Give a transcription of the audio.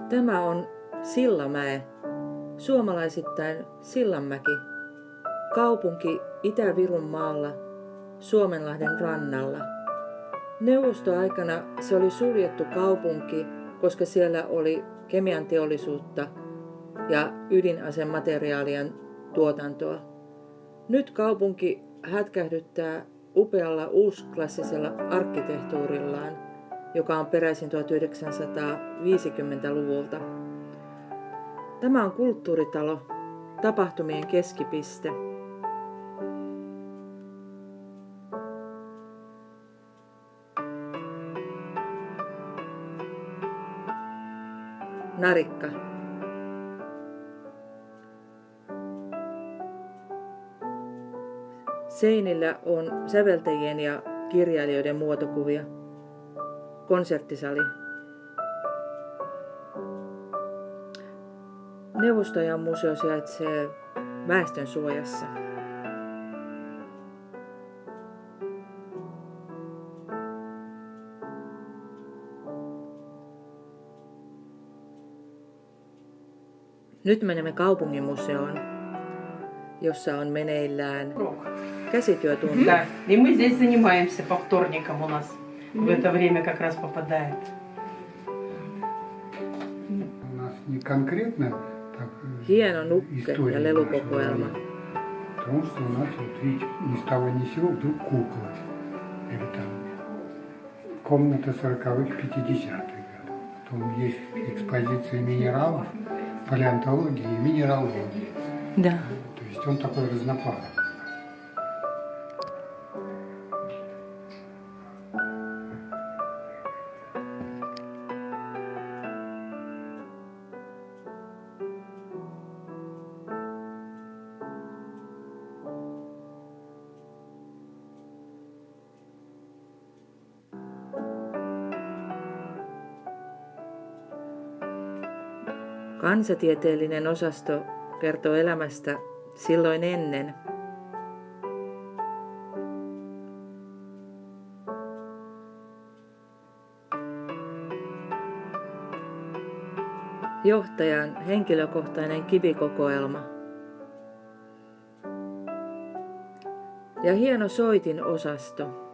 Tämä on Sillamäe, suomalaisittain Sillanmäki, kaupunki Itä-Virunmaalla, Suomenlahden rannalla. Neuvostoaikana se oli suljettu kaupunki, koska siellä oli kemian teollisuutta ja ydinasemateriaalien tuotantoa. Nyt kaupunki hätkähdyttää upealla uusklassisella arkkitehtuurillaan, joka on peräisin 1950-luvulta. Tämä on kulttuuritalo, tapahtumien keskipiste. Narikka. Seinillä on säveltäjien ja kirjailijoiden muotokuvia. Konserttisali. Neuvostoajan museo sijaitsee Väestönsuojassa. Nyt menemme kaupunginmuseoon, jossa on meneillään käsityötunti. Да, и мы здесь занимаемся по вторникам у нас. В это время как раз попадает. У нас не конкретно так, Hieno nukke ja история lelukokoelma. нашего, потому что у нас вот видите, ни с того ни с сего вдруг куклы. Или там комната 40-х, 50-х годов. Потом есть экспозиция минералов, палеонтологии и минералогии. Да. То есть он такой разноплановый. Kansatieteellinen osasto kertoo elämästä silloin ennen. Johtajan henkilökohtainen kivikokoelma. Ja hieno soitinosasto.